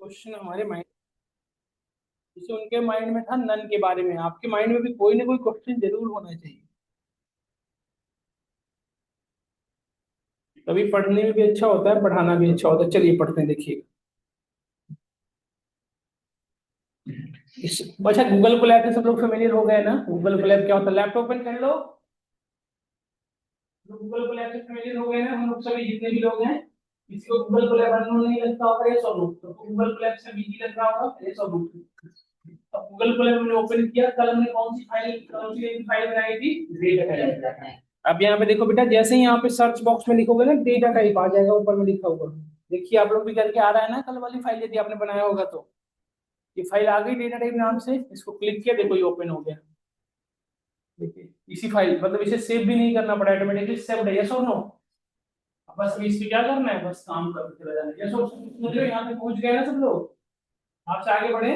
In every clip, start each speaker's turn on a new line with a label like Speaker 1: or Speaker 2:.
Speaker 1: Question हमारे mind, जैसे उनके माइंड में था नन के बारे में, आपके माइंड में भी कोई ना कोई क्वेश्चन जरूर होना चाहिए, तभी पढ़ने में भी अच्छा होता है, पढ़ाना भी अच्छा होता है। चलिए पढ़ते हैं, देखिए। अच्छा, गूगल कोलैब से सब लोग फेमिलियर हो गए ना? गूगल कोलैब क्या होता है? लैपटॉप ओपन कर लो। गूगल कोलैब से फेमिलियर हो गए ना हम लोग सभी, जितने भी लोग हैं। किसी को गूगल कोलैब अननोन नहीं लगता होगा, ये सब लोग तो गूगल कोलैब से बिजी लग रहा होगा, ये सब लोग। अब गूगल कोलैब हमने ओपन किया, कल हमने कौन सी फाइल बनाई थी? Data type. अब यहाँ पे देखो बेटा, जैसे ही यहाँ पे सर्च बॉक्स में लिखोगे ना, डेटा टाइप आ जाएगा ऊपर में लिखा हुआ। देखिए आप लोग भी करके आ रहा है ना कल वाली फाइल, यदि आपने बनाया होगा तो। ये फाइल आ गई डेटा टाइप नाम से, इसको क्लिक किया, देखो ये ओपन हो गया। देखिए इसी फाइल, मतलब इसे सेव भी नहीं करना पड़ा, ऑटोमेटिकली सेव्ड है, यस और नो? बस अभी इस पे क्या करना है, बस काम करते चला जाना है, यस और समझ रहे हो? यहाँ पे पहुंच गए ना सब लोग? आपसे आगे बढ़े,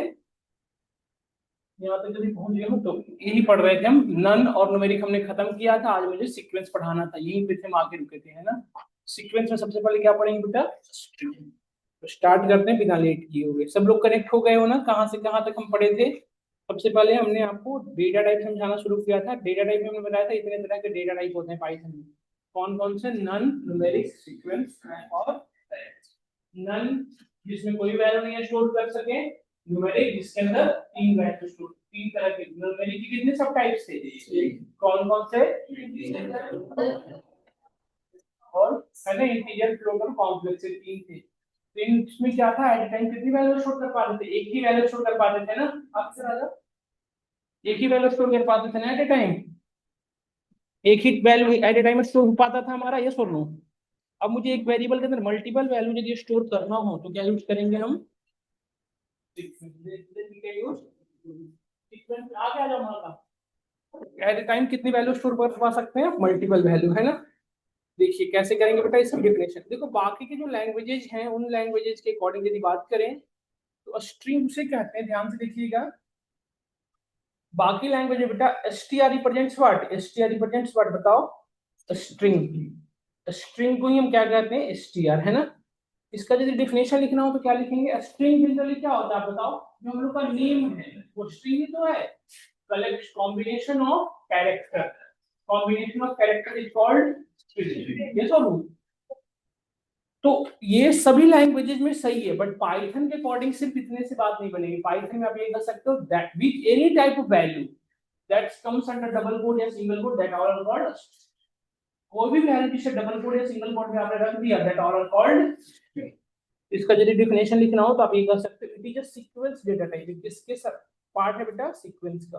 Speaker 1: यहाँ तक यदि पहुंच गए हो तो यही पढ़ रहे थे हम, नन और न्यूमेरिक हमने खत्म किया था। आज मुझे सीक्वेंस पढ़ाना था, यही पे थे हम आगे रुके थे, है ना? सीक्वेंस में सबसे पहले क्या पढ़ेंगे बेटा? स्ट्रिंग। तो स्टार्ट करते हैं बिना लेट किए हुए। सब लोग कनेक्ट हो गए हो ना, कहाँ से कहाँ तक हम पढ़े थे? सबसे पहले हमने आपको डेटा टाइप समझाना शुरू किया था। डेटा टाइप में हमने बताया था इतने तरह के डेटा टाइप होते हैं पाइथन में। कौन कौन से? नन, न्यूमेरिक, सीक्वेंस और नन जिसमें कोई वैल्यू नहीं स्टोर कर सके, न्यूमेरिक जिसके अंदर तीन वैल्यू स्टोर, तीन तरह के न्यूमेरिक के कितने सब टाइप्स थे? कौन कौन से? और है ना, इंटीजर, फ्लोट और कॉम्प्लेक्स, से तीन थे। तो इसमें क्या था, एट टाइम कितनी वैल्यू स्टोर कर पाते थे? एक ही वैल्यू स्टोर कर पाते थे ना? आप सर राजा, एक ही वैल्यू स्टोर कर पाते थे ना एट ए टाइम? एक ही value at a time store हो पाता था हमारा, ये सुन लो। अब मुझे एक वेरिएबल के अंदर मल्टीपल वैल्यू यदि स्टोर करना हो तो क्या यूज करेंगे हम? सीक्वेंस। आ गया हमारा, एट ए टाइम कितनी वैल्यू स्टोर कर पा सकते हैं? मल्टीपल वैल्यू, है ना? देखिए कैसे करेंगे बेटा इसकी डेफिनेशन। देखो बाकी के जो लैंग्वेजेज हैं, उन लैंग्वेजेज के अकॉर्डिंग यदि बात करें तो स्ट्रिंग उसे कहते हैं, ध्यान से देखिएगा। बाकी लैंग्वेज में बेटा S T R represents what? S T R represents what बताओ? स्ट्रिंग। स्ट्रिंग को ही हम क्या कहते हैं? एस टी आर, है ना? इसका यदि डिफिनेशन लिखना हो तो क्या लिखेंगे? स्ट्रिंग जनरली क्या होता है बताओ? जो हम लोग का नेम है वो स्ट्रिंग ही तो है। Collect combination of character, combination of character is called string, ये तो। तो ये सभी लैंग्वेजेज में सही है, बट पाइथन के अकॉर्डिंग सिर्फ इतने से बात नहीं बनेगी। पाइथन में आप ये कर सकते हो, that with any type of value that comes under double code या single code, that are called. कोई भी वैल्यू जिसे डबल कोड या सिंगल कोड में आपने रख दिया, दैट आर कॉल्ड। इसका यदि डिफिनेशन लिखना हो तो आप ये कर सकते हो, it is a sequence data type. किसके पार्ट है बेटा? सीक्वेंस का।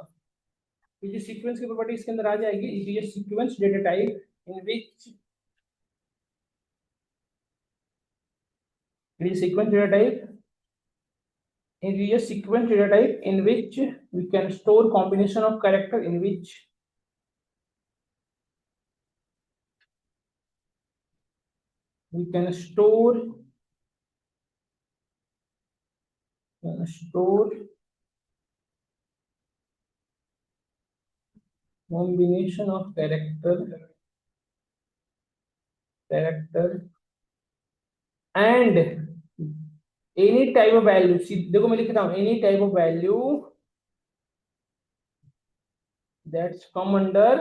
Speaker 1: क्योंकि सीक्वेंस की प्रॉपर्टी इसके अंदर आ जाएगी, it is a sequence data type in which, it is sequence data type, it is a sequence data type in which we can store combination of character, in which we can store combination of character and any type of value। देखो मैं लिखता हूँ any type of value that's come under,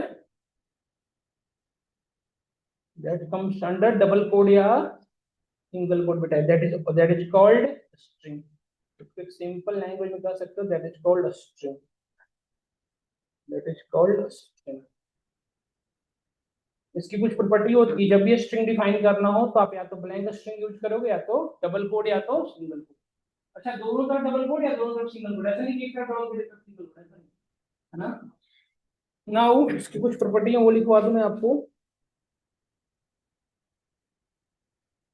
Speaker 1: that comes under double quote या single quote बेटा, that is called string। तो simple language में कह सकते हो that is called a string, that is called a string। इसकी कुछ प्रॉपर्टी होती है, जब ये स्ट्रिंग डिफाइन करना हो तो आप या तो ब्लैंक स्ट्रिंग यूज करोगे, या तो डबल कोड, या तो सिंगल कोड। अच्छा, दोनों तरफ डबल कोड या दोनों तरफ सिंगल कोड, ऐसा नहीं कि एक तरफ डबल कोड एक तरफ सिंगल कोड, ऐसा नहीं, है ना? नाउ इसकी कुछ प्रॉपर्टी है वो लिखवा दूं मैं आपको।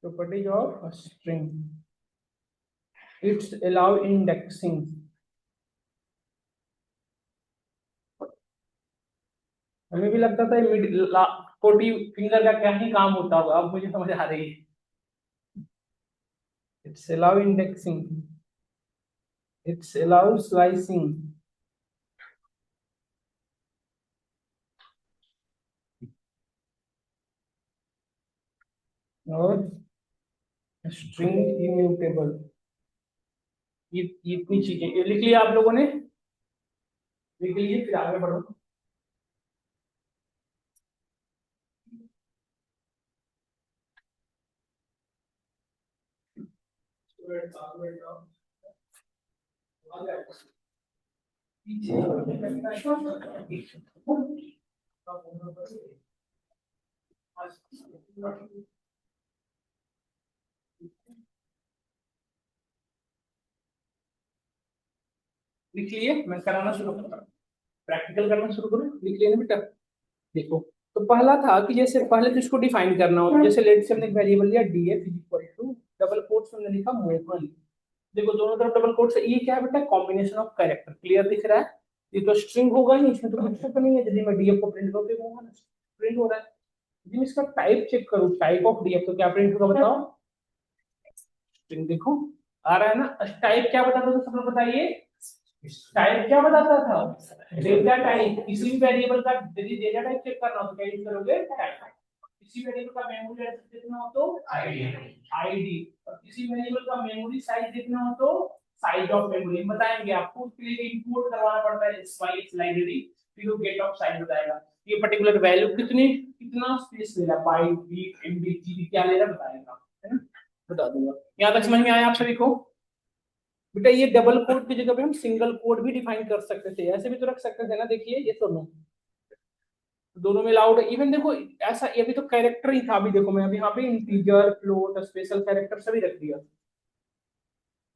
Speaker 1: Properties of string, it's allow indexing. हमें भी लगता था कोटी फिंगर का क्या ही काम होता होगा, अब मुझे समझ आ रही है। It's allow indexing, it's allow slicing, और स्ट्रिंग इम्यूटेबल। ये इतनी चीजें ये लिख लिया आप लोगों ने, लिख लीजिए फिर आगे बढ़ो। लिख लिए, मैं कराना शुरू करता हूँ, प्रैक्टिकल करना शुरू करूँ, लिख लिए ना बेटा। देखो, तो पहला था कि जैसे पहले तो इसको डिफाइन करना होता है, जैसे लेट से हमने एक वेरिएबल लिया df equal to double quotes में लिखा मोहन। देखो दोनों तरफ डबल कोट्स है, ये क्या है बेटा, कॉम्बिनेशन ऑफ कैरेक्टर, क्लियर दिख रहा है। ये तो स्ट्रिंग होगा ही, इसमें तो कुछ तो नहीं है, यदि मैं df को प्रिंट करूँ तो मोहन प्रिंट हो रहा है। यदि मैं इसका टाइप चेक करूँ, टाइप ऑफ df, तो क्या प्रिंट होगा बताओ, स्ट्रिंग। देखो आ रहा है ना, टाइप क्या बताता था सब लोग बताइए, टाइप क्या बताता था, डेटा टाइप। किसी भी वेरिएबल का यदि डेटा टाइप चेक करना हो तो क्या यूज करोगे, टाइप। किसी वेरिएबल का मेमोरी एड्रेस देखना हो तो आईडी, और किसी वेरिएबल का मेमोरी साइज देखना हो तो साइज ऑफ मेमोरी। बताएंगे आपको, उसके लिए इंपोर्ट करवाना पड़ता है SYS लाइब्रेरी, फिर वो गेट ऑफ साइज बताएगा ये पर्टिकुलर वैल्यू कितनी कितना स्पेस ले रहा है, बाइट बीट एमबी जीबी क्या ले रहा है बताएगा, है ना, बता दूंगा। यहाँ तक समझ में आया आप सभी को। बेटा ये डबल कोड की जगह पे हम सिंगल कोड भी डिफाइन कर सकते थे, ऐसे भी तो रख सकते थे ना, देखिए ये दोनों में अलाउड है। इवन देखो ऐसा, ये भी तो कैरेक्टर ही था, अभी देखो मैं अभी यहाँ पे इंटीजर फ्लोट स्पेशल कैरेक्टर सभी रख दिया,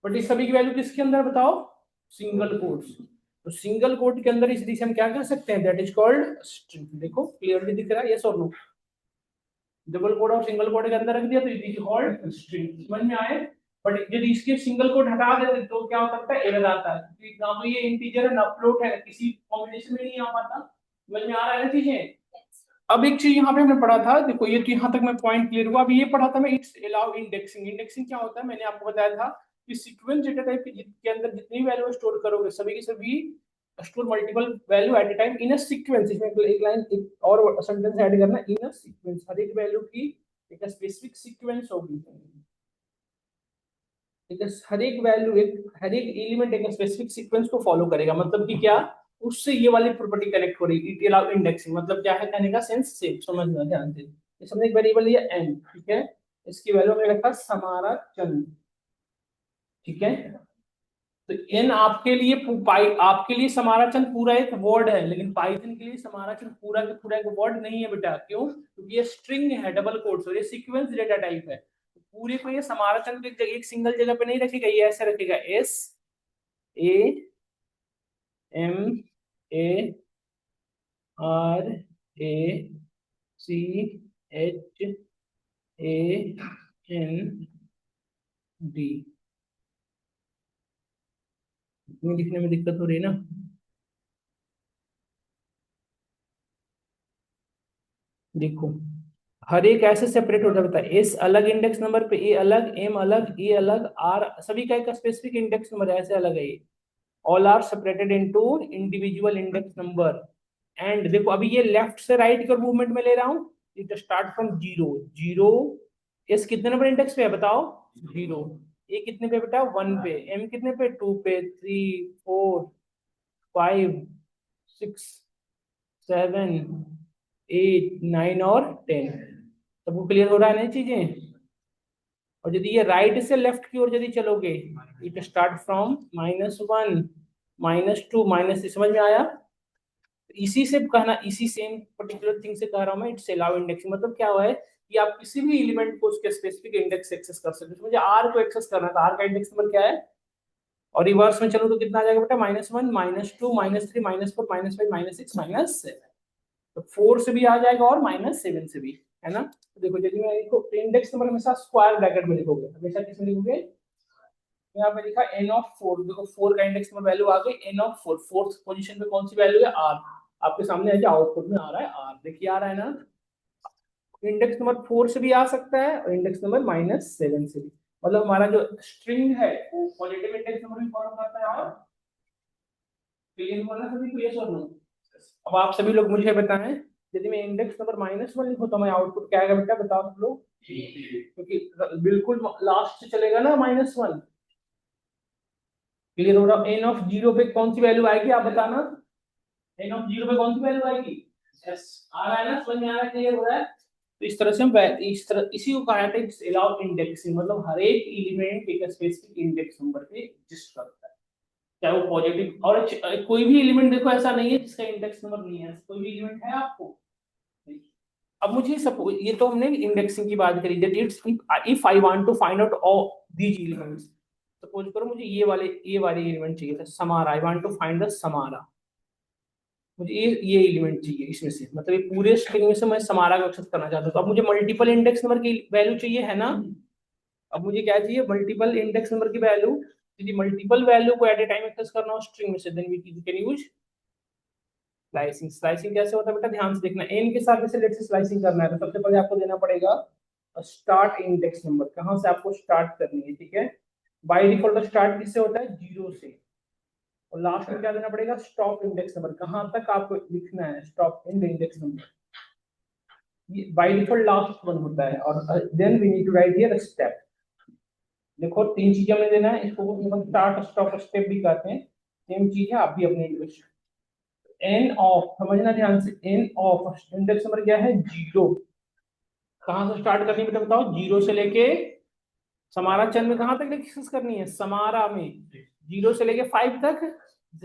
Speaker 1: बट इस सभी की वैल्यू किसके अंदर बताओ, सिंगल कोड्स। तो सिंगल कोड के अंदर इस हम क्या कर सकते हैं, दैट इज कॉल्ड स्ट्रिंग। देखो क्लियरली दिख रहा है, यस और नो, डबल कोड और सिंगल कोड के अंदर रख दिया तो इट इज कॉल्ड स्ट्रिंग। समझ में आए। बट यदि इसके सिंगल कोड हटा देते तो क्या हो सकता है, एरर आता है, क्योंकि ना तो ये इंटीजर है ना फ्लोट है, किसी कॉम्बिनेशन में नहीं आ पाता। समझ में आ रहा है ना चीजें। अब एक चीज यहाँ पे हमने पढ़ा था, देखो ये तो यहाँ तक मैं पॉइंट क्लियर हुआ। अभी ये पढ़ा था मैं, इट्स अलाउ इंडेक्सिंग। इंडेक्सिंग क्या होता है, मैंने आपको बताया था कि सीक्वेंस डेटा टाइप के अंदर जितनी वैल्यू स्टोर करोगे सभी की सभी store multiple value at a time in a sequence. इसमें एक लाइन एक और सेंटेंस ऐड करना, इन अ सीक्वेंस, हर एक वैल्यू की एक स्पेसिफिक सीक्वेंस होगी, ठीक है, हर एक वैल्यू एक हर एक एलिमेंट एक स्पेसिफिक सीक्वेंस को फॉलो करेगा। मतलब कि क्या, उससे ये वाली प्रॉपर्टी कनेक्ट हो रही है, इट अलाउ इंडेक्सिंग। मतलब क्या है कहने का सेंस, सेम समझना ध्यान से। इस हमने एक वेरिएबल लिया n, ठीक है, इसकी वैल्यू हमने रखा समारा चंद, ठीक है। तो n आपके लिए आपके लिए समाराचंद पूरा एक वर्ड है, लेकिन पाइथन के लिए समाराचंद पूरा का पूरा एक वर्ड नहीं है बेटा। क्यों, क्योंकि ये स्ट्रिंग है, डबल कोट्स, और ये सीक्वेंस डेटा टाइप है। तो पूरे को ये समाराचंद एक सिंगल जगह पे नहीं रखेगा, ये ऐसे रखेगा, SAMARACHAND। इतनी लिखने में दिक्कत हो रही है ना। देखो हर एक ऐसे सेपरेट हो जाता है, एस अलग इंडेक्स नंबर पे, ए अलग, एम अलग, ए अलग, आर सभी का एक स्पेसिफिक इंडेक्स नंबर ऐसे अलग है ये। All are separated into individual index number. And देखो अभी ये लेफ्ट से राइट का मूवमेंट में ले रहा हूँ, it start from zero. Zero, S कितने नंबर इंडेक्स पे है बताओ, जीरो। ए कितने पे बेटा, वन पे। एम कितने पे, टू पे। Three, four, five, six, seven, eight, nine और 10। सबको क्लियर हो रहा है ना चीजें। और यदि ये राइट से लेफ्ट की ओर यदि चलोगे, इट स्टार्ट फ्रॉम -1, -2, -3। समझ में आया। इसी से कहना, इसी सेम पर्टिकुलर थिंग से कह रहा हूं मैं, इट्स अलाउ इंडेक्सिंग। मतलब क्या हुआ है कि आप किसी भी एलिमेंट को उसके स्पेसिफिक इंडेक्स से एक्सेस कर सकते हो। मुझे आर को एक्सेस करना था, आर का इंडेक्स नंबर क्या है, और रिवर्स में चलो तो कितना आ जाएगा बेटा, -1, -2, -3, -4, -5, -6, -7। तो 4 से भी आ जाएगा और -7 से भी, है ना। तो देखो यदि मैं इसको इंडेक्स नंबर हमेशा स्क्वायर ब्रैकेट में लिखोगे, हमेशा किस में लिखोगे, यहाँ पे लिखा n(4), देखो 4 का इंडेक्स नंबर वैल्यू आ गई n(4), फोर्थ पोजीशन पे कौन सी वैल्यू है, r। आपके सामने है, आउटपुट में आ रहा है r, देखिए आ रहा है ना। इंडेक्स नंबर 4 से भी आ सकता है और इंडेक्स नंबर -7 से भी। मतलब हमारा जो स्ट्रिंग है वो पॉजिटिव इंडेक्स नंबर भी फॉलो करता है। और क्लियर हुआ ना सभी को, यस और नो। अब आप सभी लोग मुझे बताएं, यदि मैं इंडेक्स नंबर -1 लिखूं तो मैं आउटपुट क्या आएगा बेटा, बताओ सब लोग। क्योंकि बिल्कुल लास्ट से चलेगा ना -1। क्लियर हो रहा? एन ऑफ जीरो पे कौन सी वैल्यू आएगी आप बताना, एन ऑफ जीरो पे कौन सी वैल्यू आएगी? यस, आ रहा है ना, समझ में आ रहा है, क्लियर हो रहा है? तो इस तरह से हम इस तरह इसी को कहा जाता है अलाउ इंडेक्सिंग, मतलब हर एक एलिमेंट एक स्पेसिफिक इंडेक्स नंबर पे एग्जिस्ट करता है, चाहे वो पॉजिटिव और कोई भी एलिमेंट देखो ऐसा नहीं है जिसका इंडेक्स नंबर नहीं है, कोई भी एलिमेंट है आपको। अब मुझे सपोज, ये तो हमने इंडेक्सिंग की बात करी, that it's if I want to find out all these elements, suppose करो मुझे ये वाले एलिमेंट चाहिए था समारा, I want to find the समारा, मुझे ये एलिमेंट चाहिए इसमें से, मतलब ये पूरे स्ट्रिंग में से मैं समारा को एक्सेस करना चाहता हूँ, तो अब मुझे मल्टीपल इंडेक्स नंबर की वैल्यू चाहिए है ना। अब मुझे क्या चाहिए, मल्टीपल इंडेक्स नंबर की वैल्यू, यदि मल्टीपल वैल्यू को एट ए टाइम एक्सेस करना हो स्ट्रिंग में से, then we can use slicing. Slicing कैसे होता है बेटा, ध्यान से देखना, एन के साथ जैसे लेट्स से स्लाइसिंग करना है तो सबसे पहले आपको देना पड़ेगा स्टार्ट इंडेक्स नंबर, कहां से आपको स्टार्ट करनी है, ठीक है। बाय डिफॉल्ट स्टार्ट किससे होता है, जीरो से, और लास्ट में क्या देना पड़ेगा, स्टॉप इंडेक्स नंबर, कहां तक आपको लिखना है, stop in the index number, ये बाय डिफॉल्ट लास्ट वन होता है, और then we need to write here step. देखो तीन चीजें हमें देना है, इसको हम स्टार्ट स्टॉप स्टेप भी कहते हैं, सेम चीज है, आप भी अपने इंग्लिश। एन ऑफ, समझना ध्यान से, एन ऑफ इंडेक्स नंबर क्या है, जीरो, कहां से स्टार्ट करनी है बेटा बताओ, जीरो से लेके समारा चंद में कहां तक एक्सेस करनी है, समारा में जीरो से लेके 5 तक,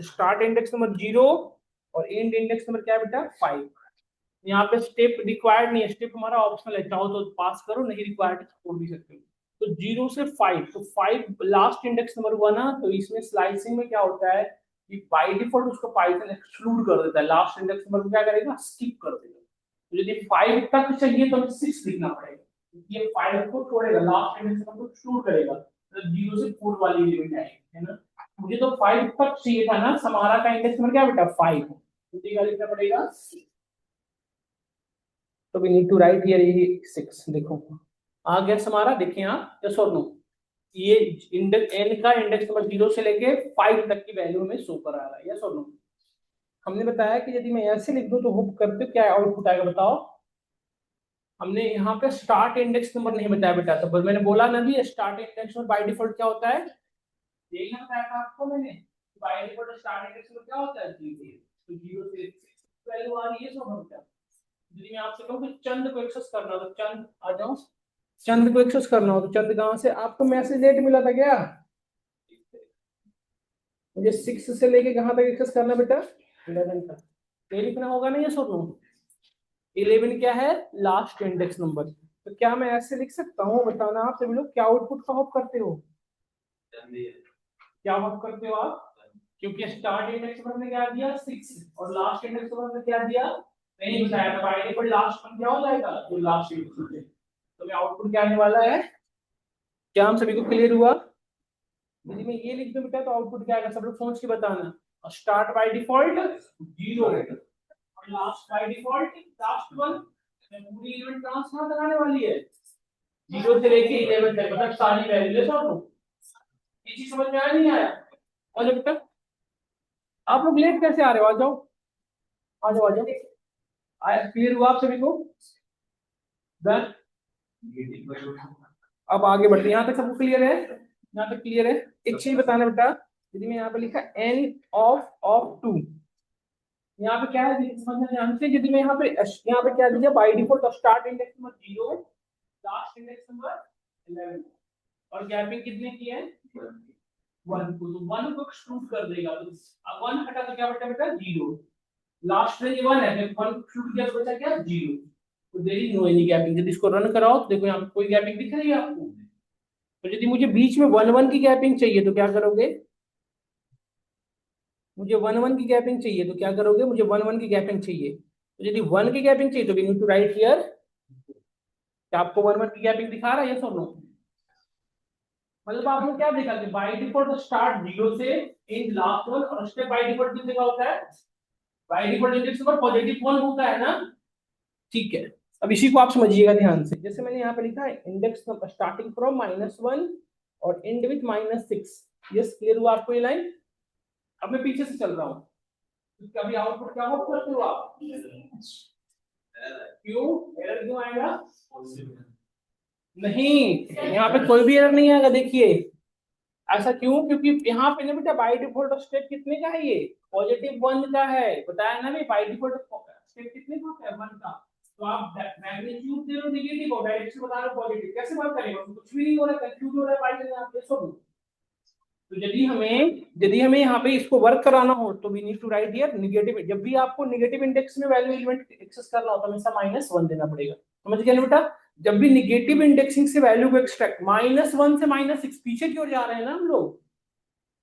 Speaker 1: स्टार्ट इंडेक्स नंबर जीरो और एंड इंडेक्स नंबर क्या है बेटा 5। यहाँ पे स्टेप रिक्वायर्ड नहीं है, स्टेप हमारा ऑप्शनल है, चाहो तो पास करो, नहीं रिक्वायर्ड छोड़ भी सकते हो। तो जीरो से 5, तो 5 लास्ट इंडेक्स नंबर हुआ ना, तो इसमें स्लाइसिंग में क्या होता है कि बाय डिफॉल्ट उसको पाइथन एक्सक्लूड कर देता है, लास्ट इंडेक्स नंबर को क्या करेगा, स्किप कर देगा। तो यदि 5 तक चाहिए तो हमें 6 लिखना पड़ेगा, ये 5 को छोड़ेगा, लास्ट इंडेक्स नंबर को एक्सक्लूड करेगा, तो जीरो से 4 वाली एलिमेंट आएगी, है ना। मुझे तो 5 तक चाहिए था ना, समारा का इंडेक्स नंबर क्या बेटा 5, तो क्या लिखना पड़ेगा, तो we need to write here ये 6, देखो आ गया हमारा, देखिए आप, यस और नो, ये इंडेक्स एन का इंडेक्स नंबर जीरो से लेके 5 तक की वैल्यू में शो कर आ रहा है, यस और नो। हमने बताया कि यदि मैं ऐसे लिख दूं तो होप करते हो क्या आउटपुट आएगा बताओ। हमने यहाँ पे स्टार्ट इंडेक्स नंबर नहीं बताया बेटा, तो बस मैंने बोला ना भी start index number by default क्या होता है, यही ना बताया था आपको मैंने, by default start index number क्या होता है, जीरो, तो जीरो से वैल्यू आ रही है, सो हम क्या, यदि मैं आपसे कहूँ कि चंद को एक्सेस करना हो तो चंद आ जाओ, चंद को एक्सेस करना हो तो चंद कहाँ से, आपको मैसेज लेट मिला था क्या, मुझे 6 से लेके कहाँ तक एक्सेस करना बेटा, 11 तक, ये लिखना होगा ना, ये सुनो, 11 क्या है, लास्ट इंडेक्स नंबर, तो क्या मैं ऐसे लिख सकता हूँ, बताना आप सभी लोग क्या आउटपुट का होप करते हो, क्या होप करते हो आप, क्योंकि स्टार्ट इंडेक्स नंबर ने क्या दिया 6 और लास्ट इंडेक्स नंबर ने क्या दिया, नहीं बताया था, बाय डिफॉल्ट लास्ट वन क्या हो जाएगा, जो लास्ट इंडेक्स नंबर, तो आउटपुट क्या आने वाला है, क्या हम सभी को क्लियर हुआ। यदि मैं ये लिख दूं बेटा तो आउटपुट क्या आएगा, सब लोग सोच के बताना, स्टार्ट बाय डिफॉल्ट जीरो और last bye default last one, पूरी इवेंट कहां से कहां तक आने वाली है, जीरो से लेके 11 तक, मतलब सारी वैल्यू ले सब लोग, ये चीज समझ में आया नहीं आया, और जब तक आप लोग लेट कैसे आ रहे हो, आ जाओ आ जाओ आ जाओ, आया क्लियर हुआ आप सभी को, डन। अब आगे बढ़ते हैं, यहाँ तक सबको क्लियर है, यहाँ तक क्लियर है। एक चीज बताना बेटा, यदि मैं यहाँ पे लिखा एन ऑफ टू, यहाँ पे क्या है समझना ध्यान से, यदि मैं यहाँ पे क्या दिया, by default start index number zero, last index number 11, और गैपिंग कितने की है, 1 को, तो 1 को एक्सक्लूड कर देगा, तो अब 1 हटा तो क्या बचा बेटा जीरो, लास्ट में ये 1 है, 1 को एक्सक्लूड किया तो बचा क्या जीरो, तो there is no any gapping. यदि इसको रन कराओ तो देखो यहाँ पे कोई गैपिंग दिख रही है आपको, तो यदि मुझे बीच में 1 1 की गैपिंग चाहिए तो क्या करोगे, मुझे 1 1 की गैपिंग चाहिए तो क्या करोगे, मुझे 1 1 की गैपिंग चाहिए, तो यदि 1 की गैपिंग चाहिए तो we need to write here, क्या आपको 1 1 की गैपिंग दिखा रहा है, यस और नो, मतलब आपने क्या देखा कि बाय डिफॉल्ट स्टार्ट जीरो से इन लास्ट वन, और स्टेप बाय डिफॉल्ट कितने का होता है, by default index number positive 1 होता है ना, ठीक है। अब इसी को आप समझिएगा ध्यान से, जैसे मैंने यहाँ पे लिखा है इंडेक्स नंबर स्टार्टिंग फ्रॉम -1 और एंड विथ -6, यस क्लियर हुआ आपको ये लाइन, अब मैं पीछे से चल रहा हूँ, तो कभी आउटपुट क्या होप करते हो आप, क्यों एरर क्यों आएगा, नहीं यहाँ पे कोई भी एरर नहीं आएगा, देखिए ऐसा क्यों? क्योंकि यहाँ पे ना बेटा बाय डिफॉल्ट स्टेप कितने का है, ये +1 का है, बताया ना मैं, बाय डिफॉल्ट स्टेप कितने का होता है, 1 का। तो आप मैग्नीट्यूड दे रहे हो नेगेटिव और डायरेक्शन बता रहे हो पॉजिटिव, कैसे बात करेंगे? कुछ भी नहीं हो रहा, कंफ्यूज हो रहा है पार्ट में, आप ये सब। तो यदि हमें यहाँ पे इसको वर्क कराना हो तो we need to write here negative. जब भी आपको नेगेटिव इंडेक्स में वैल्यू एलिमेंट एक्सेस करना होता है हमेशा -1 देना पड़ेगा, समझ गए ना बेटा? जब भी नेगेटिव इंडेक्सिंग से वैल्यू को एक्सट्रैक्ट, -1 से -6 पीछे की ओर जा रहे हैं ना हम लोग,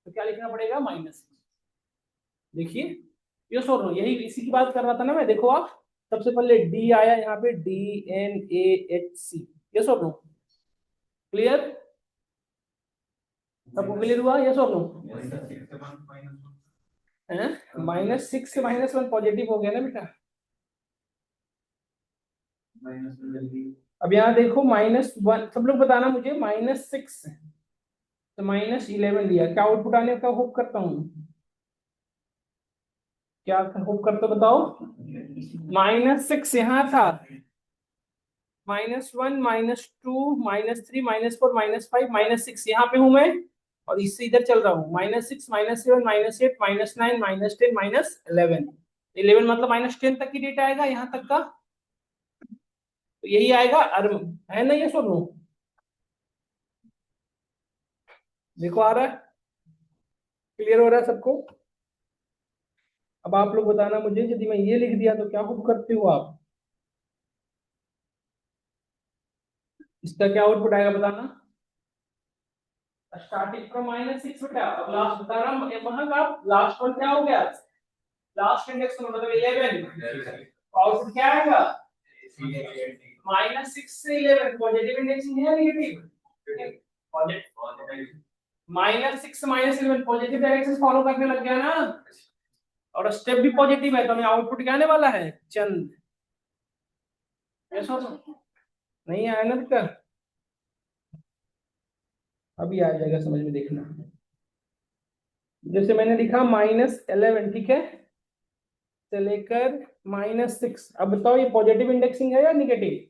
Speaker 1: तो क्या लिखना पड़ेगा, -6। देखिए ये सो नो, यही इसी की बात कर रहा था ना मैं। देखो आप, सबसे पहले डी आया यहाँ पे, DNAHC, ये सो नो, क्लियर? सबको क्लियर हुआ, ये सो नो? है -6 से -1 पॉजिटिव हो गया ना बेटा। अब यहाँ देखो -1, सब लोग बताना मुझे, -6 तो -11 लिया, क्या आउटपुट आने का होप करता हूँ? क्या होप करते बताओ? -6 यहाँ था, -1 -2 -3 -4 -5 -6 यहाँ पे हूं मैं, और इससे इधर चल रहा हूँ, -6 -7 -8 -9 -10 -11। 11 मतलब -10 तक की डेटा आएगा यहाँ तक का, तो यही आएगा अर्म, है ना? ये सुनो, देखो आ रहा है, क्लियर हो रहा है सबको? अब आप लोग बताना मुझे, यदि मैं ये लिख दिया तो क्या होप करते हो आप? इसका क्या आउटपुट आएगा बताना? स्टार्टिंग फ्रॉम -6 बेटा, अब लास्ट बता रहा हूँ वहां का, लास्ट वन क्या हो गया, लास्ट इंडेक्स मतलब 11, आउटपुट क्या आएगा? -6 से 11, पॉजिटिव इंडेक्सिंग है नेगेटिव? पॉजिटिव। -6 से -11 पॉजिटिव डायरेक्शन फॉलो करने लग गया ना, और स्टेप भी पॉजिटिव है, तो हमें आउटपुट क्या आने वाला है, चंद। ऐसा तो नहीं आया ना बेटा, अभी आ जाएगा समझ में, देखना। जैसे मैंने लिखा -11, ठीक है, से लेकर -6। अब बताओ ये पॉजिटिव इंडेक्सिंग है या नेगेटिव?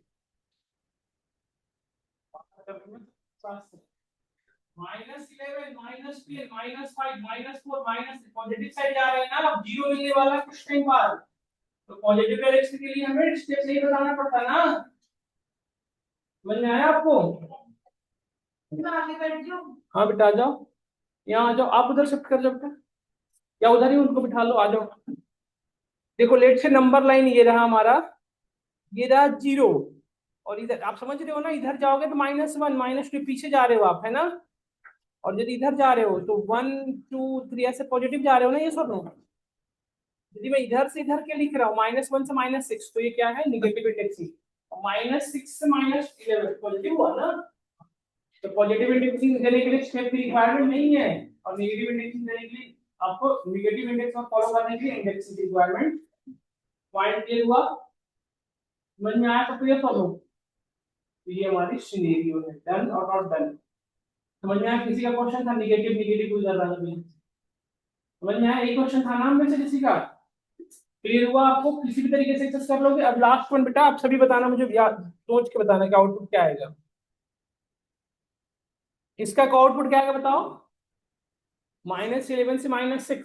Speaker 1: -11 -10 -5 -4 पॉजिटिव साइड जा रहे हैं ना, अब 0 मिलने वाला है कुछ टाइम बाद, तो पॉजिटिव डायरेक्शन के लिए हमें स्टेप नहीं बताना पड़ता ना। समझ में आया आपको? हाँ बेटा आ जाओ, यहाँ आ जाओ, आप उधर शिफ्ट कर जाओ बेटा, या उधर ही उनको बिठा लो, आ जाओ। देखो लेट से नंबर लाइन ये रहा हमारा, ये रहा 0, और इधर आप समझ रहे हो ना, इधर जाओगे तो -1 -2 पीछे जा रहे हो आप, है ना? और यदि इधर जा रहे हो तो 1 2 3 ऐसे पॉजिटिव जा रहे हो ना, ये सब लोग। यदि मैं इधर से इधर के लिख रहा हूँ -1 से -6, तो ये क्या है, नेगेटिव इंडेक्सिंग। -6 से -11 पॉजिटिव हुआ ना, तो पॉजिटिव इंडेक्सिंग देने के लिए स्टेप की रिक्वायरमेंट नहीं है, और नेगेटिव इंडेक्सिंग देने के लिए आपको नेगेटिव इंडेक्स और फॉलो करने के लिए इंडेक्सिंग की रिक्वायरमेंट। पॉइंट क्लियर हुआ? समझ में आया तो ये फॉलो, तो ये हमारी सिनेरियो है, डन और नॉट डन। समझ में आया? किसी का क्वेश्चन था नेगेटिव नेगेटिव कोई कर रहा था, समझ में आया? एक क्वेश्चन था नाम में से किसी का, क्लियर हुआ आपको? किसी भी तरीके से एक्सेस कर लोगे। अब लास्ट वन बेटा, आप सभी बताना मुझे, याद सोच के बताना कि आउटपुट क्या आएगा। इसका आउटपुट क्या आएगा बताओ? -11 से -6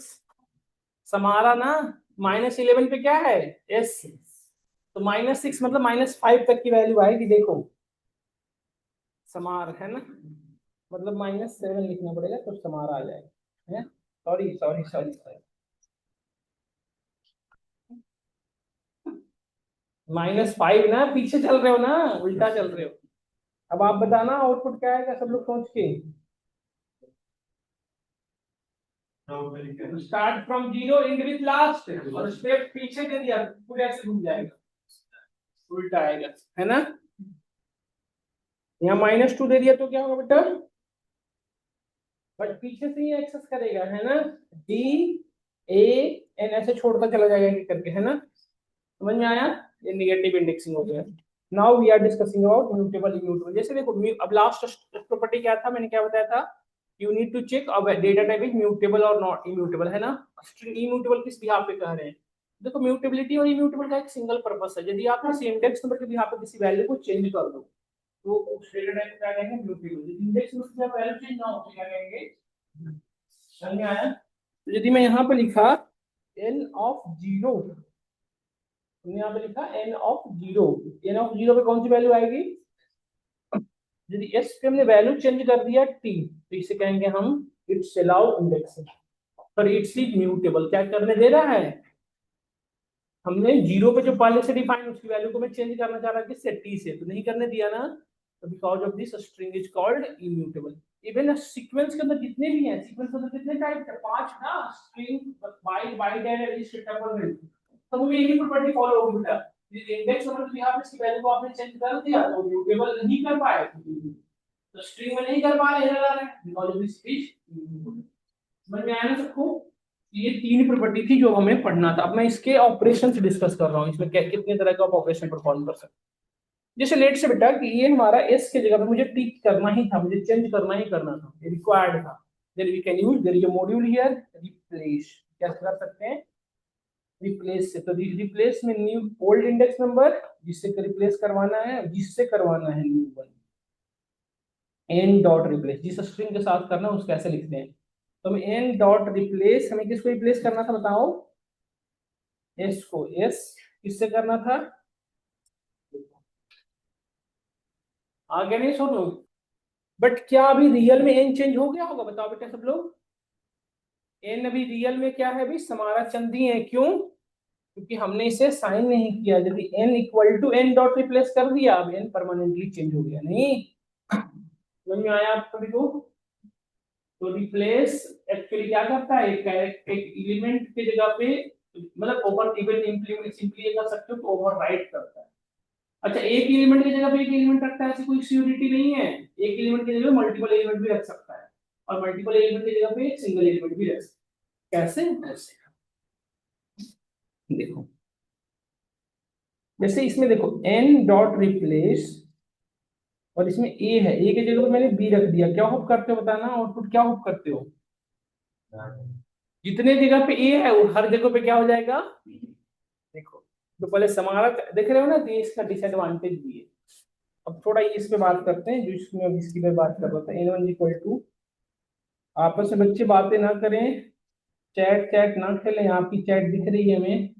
Speaker 1: समारा ना, -11 पे क्या है, एस, तो -6 मतलब -5 तक की वैल्यू आएगी, देखो समार है ना, मतलब -7 लिखना पड़ेगा तो समारा आ जाएगा, है? सॉरी सॉरी सॉरी सॉरी, -5 ना, पीछे चल रहे हो ना, उल्टा चल रहे हो। अब आप बताना आउटपुट क्या आएगा, सब लोग सोच के। Start from 0 and with last, और स्टेप पीछे दे दिया, पूरे ऐसे घूम जाएगा, उल्टा आएगा, है ना? यहाँ -2 दे दिया तो क्या होगा बेटा, बट पीछे से ही एक्सेस करेगा, है ना? DAN ऐसे छोड़ता चला जाएगा एक करके, है ना? समझ में आया? ये नेगेटिव इंडेक्सिंग हो गया। Now we are discussing about mutable immutable. जैसे देखो अब लास्ट प्रॉपर्टी क्या था, मैंने क्या बताया था, यू नीड टू चेक अब डेटा टाइप इज म्यूटेबल और नॉट इम्यूटेबल, है ना? इम्यूटेबल किस बिहाफ पे कह रहे हैं? देखो म्यूटेबिलिटी और इम्यूटेबल का एक सिंगल पर्पस है, यदि आप किसी इंडेक्स नंबर के बिहाफ पे किसी वैल्यू को चेंज कर दो तो उस डेटा टाइप को क्या कहेंगे, म्यूटेबल। यदि इंडेक्स नंबर की वैल्यू चेंज ना हो तो क्या कहेंगे, समझ में आया? तो यदि मैं यहाँ पे लिखा n ऑफ जीरो, हमने यहाँ पे लिखा n of zero, n of zero पे कौन सी वैल्यू आएगी? यदि s पे हमने वैल्यू चेंज कर दिया t, तो इसे कहेंगे हम इट्स अलाउड इंडेक्स, पर इट्स इज म्यूटेबल। क्या करने दे रहा है? हमने जीरो पे जो पहले से डिफाइन उसकी वैल्यू को मैं चेंज करना चाह रहा किससे? टी से, तो नहीं करने दिया ना, तो because of this string is called immutable. Even sequence के अंदर जितने भी हैं, सीक्वेंस के अंदर कितने टाइप है? 5 ना, string, byte, byte and list, tuple, तो वो यही प्रॉपर्टी फॉलो होगी बेटा। ये इंडेक्स नंबर जो यहाँ पे इसकी वैल्यू को आपने चेंज कर दिया तो म्यूटेबल नहीं कर पाए, तो स्ट्रिंग में नहीं कर पा रहे, एरर आ रहा है बिकॉज ऑफ दिस इज। समझ में आया ना सबको? ये तीन प्रॉपर्टी थी जो हमें पढ़ना था। अब मैं इसके ऑपरेशन डिस्कस कर रहा हूँ, इसमें कितने तरह का ऑपरेशन परफॉर्म कर सकते हैं। जैसे लेट से बेटा कि ये हमारा एस के जगह पे मुझे टी करना ही था, मुझे चेंज करना ही करना था, ये रिक्वायर्ड था। Then we can use, there is a module here, replace. क्या कर सकते हैं? रिप्लेस से, तो रिप्लेस में न्यू ओल्ड इंडेक्स नंबर जिससे रिप्लेस करवाना है, जिससे करवाना है new one, N dot replace, जिस स्ट्रिंग के साथ करना है उसको ऐसे लिखते हैं। तो हम एन डॉट रिप्लेस, हमें किसको रिप्लेस करना था बताओ? एस को। एस किससे करना था? आगे नहीं सुन लो, बट क्या अभी रियल में एन चेंज हो गया होगा? बताओ बेटा सब लोग। एन अभी रियल में क्या है? अभी समारा चंदी है। क्यों? क्योंकि हमने इसे साइन नहीं किया। यदि N equal to N dot replace कर दिया, अब एन परमानेंटली चेंज हो गया नहीं। समझ में आया आप सभी को? तो रिप्लेस एक्चुअली क्या करता है? एक एलिमेंट की जगह पे, मतलब ओवर, इवन इंप्लीमेंट सिंपली ये कर सकते हो तो ओवरराइट करता है। अच्छा, एक एलिमेंट की जगह पे एक एलिमेंट रखता है, ऐसी कोई सिक्योरिटी नहीं है। एक एलिमेंट की जगह मल्टीपल एलिमेंट भी रख सकता है, और मल्टीपल एलिमेंट की जगह पे एक सिंगल एलिमेंट भी रख सकता है। कैसे? ऐसे देखो, जैसे इसमें देखो एन डॉट रिप्लेस, और इसमें ए है, ए की जगह पे मैंने बी रख दिया। क्या होप करते हो बताना? आउटपुट क्या होप करते हो? जितने जगह पे ए है वो हर जगह पे क्या हो जाएगा? देखो, तो पहले समारा देख रहे हो ना, तो ये इसका डिसएडवांटेज भी है। अब थोड़ा इस पे बात करते हैं, जो इसमें अब इसकी पे बात कर रहा था। एन वन इक्वल टू, आपस में बच्चे बातें ना करें, चैट चैट ना खेलें। आपकी चैट दिख रही है हमें,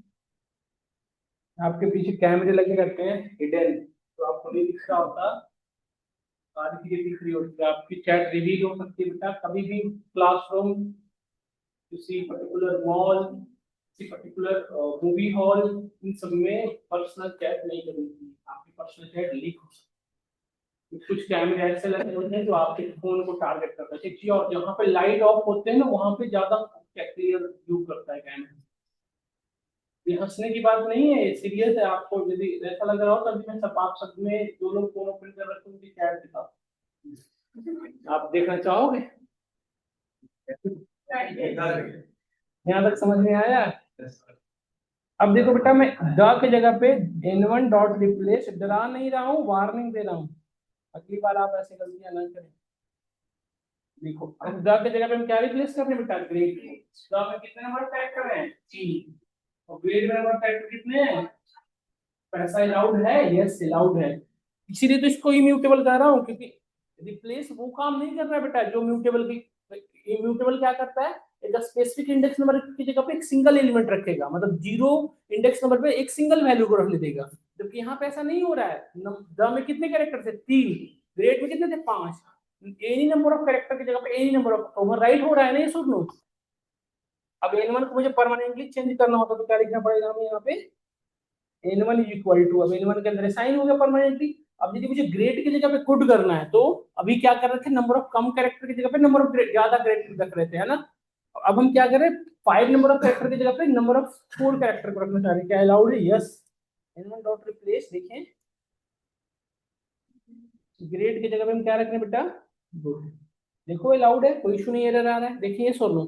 Speaker 1: आपके पीछे कैमरे लगे रहते हैं हिडन, तो आपको नहीं दिख रहा होता, सारी चीजें दिख रही होती है। आपकी चैट रिवील हो सकती है बेटा कभी भी। क्लासरूम, किसी पर्टिकुलर मॉल, किसी पर्टिकुलर मूवी हॉल, इन सब में पर्सनल चैट नहीं करनी चाहिए। आपकी पर्सनल चैट लीक हो सकती है। कुछ कैमरे ऐसे लगे होते हैं जो आपके फोन को टारगेट करता है। ठीक है, और जहाँ पे लाइट ऑफ होते हैं ना, वहां पे ज्यादा क्लियर व्यू करता है कैमरा। ये हंसने की बात नहीं है, ये सीरियस है। आपको यदि ऐसा लग रहा हो तभी मैं सब आप सब में जो लोग फोन ओपन कर रखे हैं उनकी चैट दिखा, आप देखना चाहोगे? यहाँ तक समझ में आया? अब देखो बेटा, मैं द के जगह पे एन वन डॉट रिप्लेस, डरा नहीं रहा हूँ, वार्निंग दे रहा हूँ, अगली बार आप ऐसे गलतियां ना करें। देखो, अब द के जगह पे हम क्या रिप्लेस कर रहे हैं बेटा? ग्रेड। द में कितने नंबर टाइप कर रहे हैं? 3। और ग्रेड में नंबर टाइप कितने हैं? पैसा अलाउड है? यस अलाउड है। इसीलिए तो इसको इम्यूटेबल कह रहा हूँ, क्योंकि रिप्लेस वो काम नहीं कर रहा है बेटा जो म्यूटेबल की। इम्यूटेबल क्या करता है? एक स्पेसिफिक इंडेक्स नंबर की जगह पे एक सिंगल एलिमेंट रखेगा, मतलब जीरो इंडेक्स नंबर पे एक सिंगल वैल्यू को रखने देगा। जबकि यहाँ पे ऐसा नहीं हो रहा है। द में कितने कैरेक्टर थे? 3। ग्रेड में कितने थे? 5। एनी नंबर ऑफ कैरेक्टर की जगह पे एनी नंबर ऑफ, ओवरराइट हो रहा है ना ये? सुन लो, अब एन वन को मुझे परमानेंटली चेंज करना होता तो क्या लिखना पड़ेगा हमें यहाँ पे? N one is equal to, अब एन वन के अंदर साइन हो गया परमानेंटली। अब यदि मुझे ग्रेड की जगह पे गुड करना है, तो अभी क्या कर रहे थे? नंबर ऑफ कम कैरेक्टर की जगह पे नंबर ऑफ ज्यादा कैरेक्टर रख रहे थे, है ना? अब हम क्या करें? 5 नंबर ऑफ कैरेक्टर की जगह पे नंबर ऑफ 4 कैरेक्टर को रखना चाह रहे हैं। क्या अलाउड है? Yes. N one dot replace, देखें ग्रेड की जगह पे हम क्या रख रहे हैं बेटा? गुड। देखो अलाउड है, कोई इशू नहीं, एरर आ रहा है। देखिए सोनो,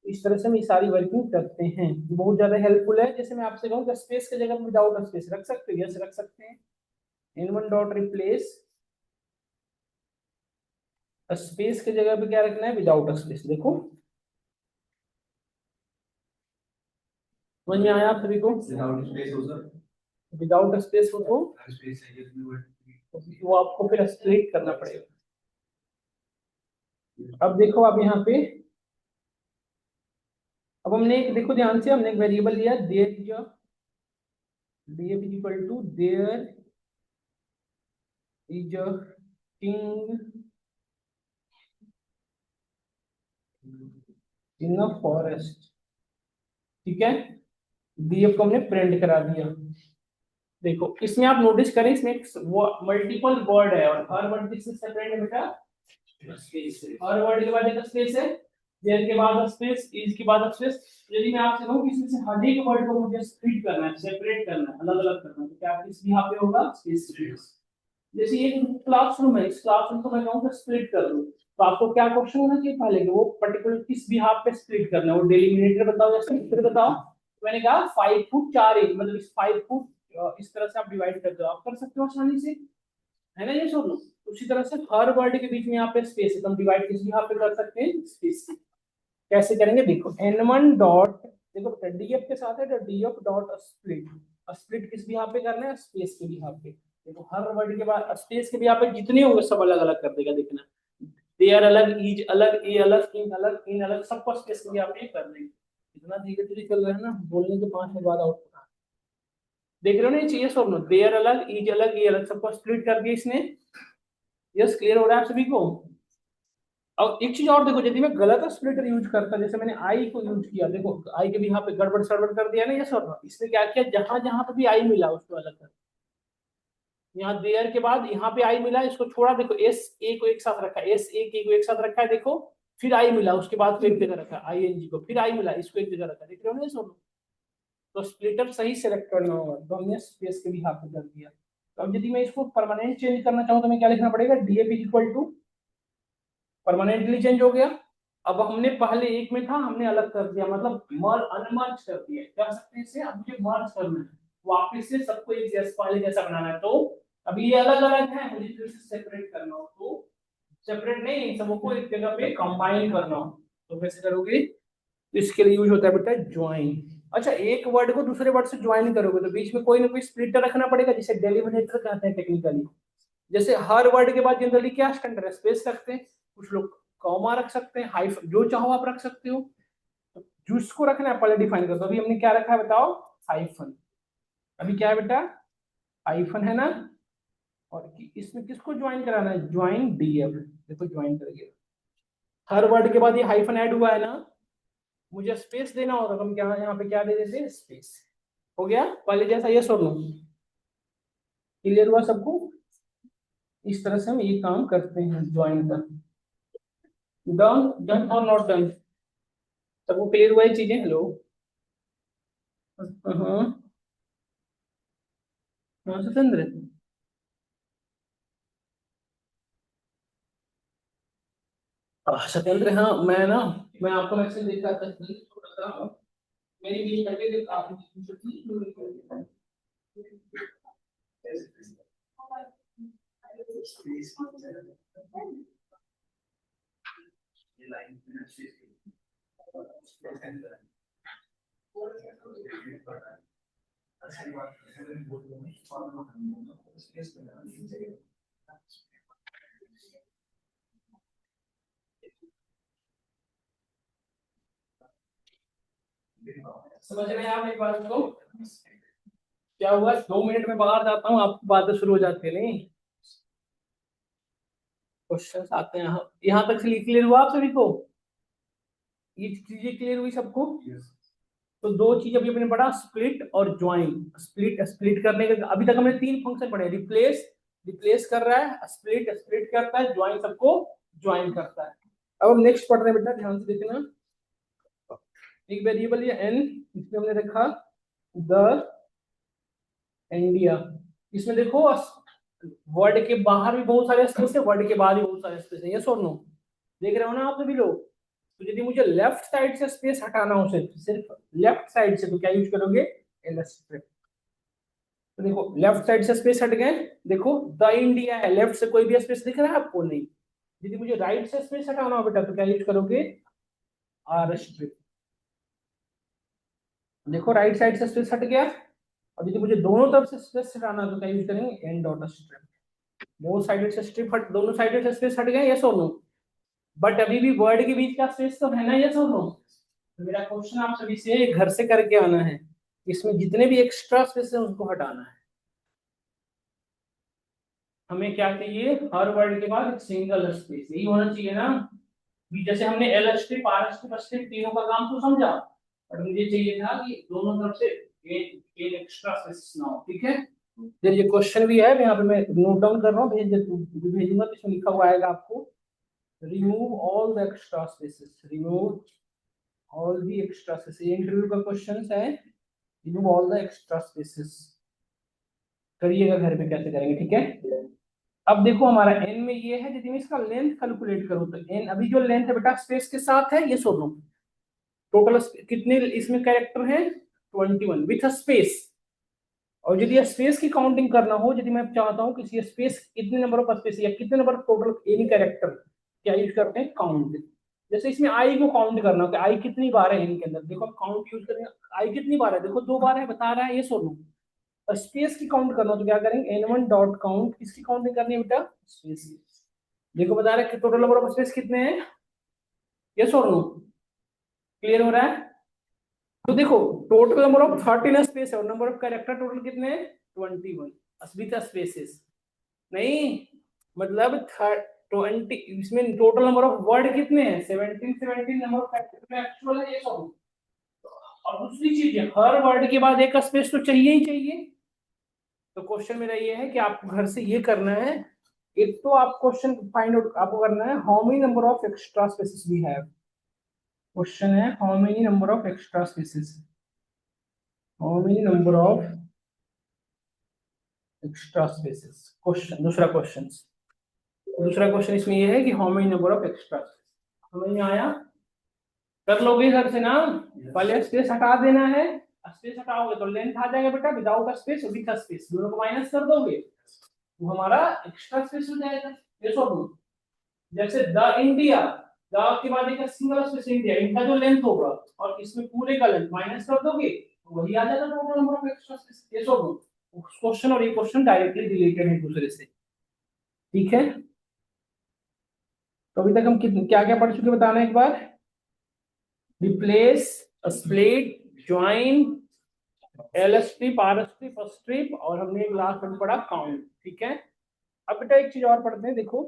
Speaker 1: इस तरह से हम ये सारी वर्किंग करते हैं, बहुत ज्यादा हेल्पफुल है। जैसे मैं आपसे कहूँ स्पेस की जगह विदाउट स्पेस रख सकते हो? यस रख सकते हैं। N one dot replace, space की जगह पे क्या रखना है? Without space. देखो समझ में आया आप सभी को? विदाउट स्पेस हो तो वो आपको फिर स्प्लिट करना पड़ेगा। अब देखो आप यहाँ पे, अब हमने एक, देखो ध्यान से, हमने एक वेरिएबल लिया there is a, df is equal to there is a king in a forest, ठीक है। df को हमने प्रिंट करा दिया। देखो इसमें आप नोटिस करें, इसमें मल्टीपल वर्ड है और हर वर्ड किससे सेपरेट है बेटा, स्पेस है। हर वर्ड के बाद एक स्पेस है, देयर के बाद स्पेस, इज के बाद स्पेस। यदि मैं आपसे कहूं कि इसमें से हर एक वर्ड को मुझे स्प्लिट करना है, सेपरेट करना है, अलग अलग करना है, तो क्या किस यहाँ पे होगा, स्पेस। जैसे ये क्लासरूम है, इस क्लासरूम को मैं कहूँ स्प्लिट कर दूं, तो आपको क्या क्वेश्चन होना चाहिए पहले कि वो पर्टिकुलर किस बिहाफ पे स्प्लिट करना है, वो डेलिमिनेटर बताओ या सेक्टर बताओ। तो मैंने कहा 5 फुट 4 इंच, मतलब इस 5 फुट इस तरह से आप डिवाइड कर दो, आप कर सकते हो आसानी से, है ना ये सब लोग। उसी तरह से हर वर्ड के बीच में यहाँ पे स्पेस है, तो हम डिवाइड किस बिहाफ पे कर सकते हैं, स्पेस से। कैसे करेंगे, देखो n1 डॉट, देखो df के साथ है तो df डॉट स्प्लिट, स्प्लिट किस भी यहाँ पे करना है, स्पेस के भी यहाँ पे। देखो हर वर्ड के बाद स्पेस के भी यहाँ पे जितने होंगे सब अलग अलग कर देगा, देखना देयर अलग, इज अलग, ए अलग, इन अलग, इन अलग, सबको स्पेस के भी यहाँ पे कर देंगे। इतना धीरे धीरे चल रहा है ना, बोलने के 5 मिनट बाद आउटपुट देख रहे हो ना, ये चाहिए सब लोग, देयर अलग, इज अलग, ए अलग, सबको स्प्लिट कर दिया इसने। यस, क्लियर हो रहा है आप सभी को। अब एक चीज और देखो, यदि मैं गलत स्प्लिटर यूज करता, जैसे मैंने आई को यूज किया, देखो आई के भी यहाँ पे गड़बड़ सड़बड़ कर दिया ना, ये सर इसने क्या किया, जहां जहां पे भी आई मिला उसको अलग कर, यहाँ देयर के बाद यहाँ पे आई मिला, इसको छोड़ा, देखो एस ए को एक साथ रखा, एस ए के को एक साथ रखा है, देखो फिर आई मिला, उसके बाद को एक जगह रखा, आई एन जी को, फिर आई मिला, इसको एक जगह रखा, देख रहे हो ना ये सब। तो स्प्लिटर सही सेलेक्ट करना होगा, तो हमने स्पेस के भी यहाँ पे कर दिया। तो अब यदि मैं इसको परमानेंट चेंज करना चाहूँ तो मैं क्या लिखना पड़ेगा, DF equal to, permanently change हो गया। अब हमने पहले एक में था, हमने अलग कर दिया, मतलब अनमर्ज कर दिया, क्या सकते हैं इसे, अब मुझे मर्ज करना है, वापस से सबको एक जैसा पहले जैसा बनाना है। तो अभी ये अलग अलग है, मुझे फिर से सेपरेट करना हो, तो सेपरेट नहीं, इन सबको एक जगह पे कंबाइन करना हो, तो कैसे करोगे, तो इसके लिए यूज होता है बेटा ज्वाइन। अच्छा, एक वर्ड को दूसरे वर्ड से ज्वाइन करोगे तो बीच में कोई ना कोई स्प्लिटर रखना पड़ेगा, जिसे डेलिमिनेटर कहते हैं टेक्निकली। जैसे हर वर्ड के बाद जनरली क्या स्टैंडर्ड है, स्पेस रखते हैं, कुछ लोग कॉमा रख सकते हैं, हाइफन, जो चाहो आप रख सकते हो। तो जिसको रखना है पहले डिफाइन कर दो, अभी हमने क्या रखा है बताओ, हाइफन। अभी क्या है बेटा, हाइफन है ना, और इसमें किसको ज्वाइन कराना है, ज्वाइन डीएफ, देखो ज्वाइन करेंगे, हर वर्ड के बाद ये हाइफन ऐड हुआ है ना, मुझे स्पेस देना होगा, तो हम क्या यहाँ पे क्या दे देते हैं, स्पेस। हो गया पहले जैसा, ये सुन लो, क्लियर हुआ सबको। इस तरह से हम ये काम करते हैं ज्वाइन का। डन, डन और नॉट डन, सबको क्लियर हुआ ये चीजें, हेलो। हाँ हाँ सतेंद्र, सत्येंद्र, हाँ मैं ना, मैं आपको मैसेज देख रहा था, थोड़ा सा मेरी भी करके आप समझ रहे हैं आप एक बात को, क्या हुआ, 2 मिनट में बाहर जाता हूँ, आपकी बातें शुरू हो जाती है, नहीं क्वेश्चंस आते हैं, यहाँ तक से क्लियर हुआ आप सभी को, ये चीजें क्लियर हुई सबको। तो दो चीज अभी अपने पढ़ा, स्प्लिट और ज्वाइन। स्प्लिट, स्प्लिट करने का अभी तक हमने 3 फंक्शन पढ़े, रिप्लेस, रिप्लेस कर रहा है, स्प्लिट, स्प्लिट करता है, ज्वाइन सबको ज्वाइन करता है। अब हम नेक्स्ट पढ़ रहे हैं बेटा, ध्यान से देखना। एक वेरिएबल ये n, इसमें हमने रखा द इंडिया, इसमें देखो वर्ड के बाहर भी बहुत सारे स्पेस है, वर्ड के बाहर भी बहुत सारे स्पेस है, ये और नो, देख रहे हो ना आप सभी लोग। तो यदि मुझे लेफ्ट साइड से स्पेस हटाना हो, सिर्फ सिर्फ लेफ्ट साइड से, तो क्या यूज करोगे, एलएस। तो देखो लेफ्ट साइड से स्पेस हट गए, देखो द इंडिया है, लेफ्ट से कोई भी स्पेस दिख रहा है आपको, नहीं। यदि मुझे राइट से स्पेस हटाना हो बेटा, तो क्या यूज करोगे, आर स्ट्रिप। देखो राइट साइड से स्पेस हट गया, और यदि मुझे दोनों तरफ से स्पेस हटाना है तो क्या यूज करेंगे, N dot strip. Both sided से स्ट्रिप हट, दोनों साइडेड से स्पेस हट गए, यस और नो। बट अभी भी वर्ड के बीच का स्पेस तो है ना, ये सब लोग। तो मेरा क्वेश्चन आप सभी से घर से करके आना है, इसमें जितने भी एक्स्ट्रा स्पेस है उसको हटाना है। हमें क्या चाहिए, हर वर्ड के बाद एक सिंगल स्पेस, यही होना चाहिए ना। भी जैसे हमने L strip R strip strip तीनों का काम तो समझा, बट मुझे चाहिए था कि दोनों तरफ से एक एक एक्स्ट्रा स्पेस ना हो, ठीक है। फिर ये क्वेश्चन भी है, यहाँ पे मैं नोट डाउन कर रहा हूँ, भेजूंगा तो इसमें लिखा हुआ आएगा आपको, remove all the extra spaces, remove all the extra spaces, ये इंटरव्यू का क्वेश्चन है, remove all the extra spaces. करिएगा घर पे कैसे करेंगे, ठीक है। अब देखो हमारा एन में ये है, यदि मैं इसका लेंथ कैलकुलेट करूं तो एन, अभी जो लेंथ है बेटा स्पेस के साथ है, ये सुन लो, टोटल कितने इसमें कैरेक्टर है, 21 विथ स्पेस। और यदि स्पेस की काउंटिंग करना हो, यदि मैं चाहता हूं कि स्पेस कितने नंबर ऑफ स्पेस या कितने number of total any character, क्या यूज करते हैं, काउंट। जैसे इसमें आई को काउंट करना हो कि आई कितनी बार है इनके अंदर, देखो हम काउंट यूज करेंगे, आई कितनी बार है, देखो 2 बार है बता रहा है, ये सुनो। स्पेस की काउंट करना हो तो क्या करेंगे, n1 डॉट काउंट, किसकी काउंटिंग करनी है बेटा, स्पेस। देखो बता रहा है कि टोटल नंबर ऑफ स्पेस कितने हैं, ये और नो, क्लियर हो रहा है। तो देखो टोटल नंबर ऑफ 13 स्पेस है और नंबर ऑफ कैरेक्टर टोटल कितने हैं, 21 विथ स्पेसेस, नहीं मतलब 20, इसमें टोटल नंबर ऑफ वर्ड कितने हैं, 17 17 नंबर ऑफ कैरेक्टर एक्चुअल है, ये सब। और दूसरी चीज है, हर वर्ड के बाद एक स्पेस तो चाहिए ही चाहिए। तो क्वेश्चन मेरा ये है कि आपको घर से ये करना है, एक तो आप क्वेश्चन फाइंड आउट आपको करना है, how many number of extra spaces we have. Question है how many number of extra spaces, how many number of extra spaces, question दूसरा क्वेश्चन। दूसरा क्वेश्चन इसमें ये है कि how many number of extra, समझ में आया, कर लोगे घर से ना। पहले स्पेस हटा देना है, स्पेस हटाओगे तो लेंथ आ जाएगा बेटा, विदाउट स्पेस विथ स्पेस दोनों को माइनस कर दोगे तो हमारा एक्स्ट्रा स्पेस हो जाएगा, ये सब। जैसे द इंडिया, द के बाद एक सिंगल स्पेस इंडिया, इनका जो लेंथ होगा और इसमें पूरे का लेंथ माइनस कर दोगे तो वही आ जाएगा total number of extra space, ये सब। क्वेश्चन और ये क्वेश्चन डायरेक्टली रिलेटेड है एक दूसरे से, ठीक है। तो अभी तक हम क्या क्या पढ़ चुके बताना एक बार, replace, split, join, L strip, R strip, strip, और हमने लास्ट में पढ़ा काउंट, ठीक है। अब बेटा एक चीज और पढ़ते हैं, देखो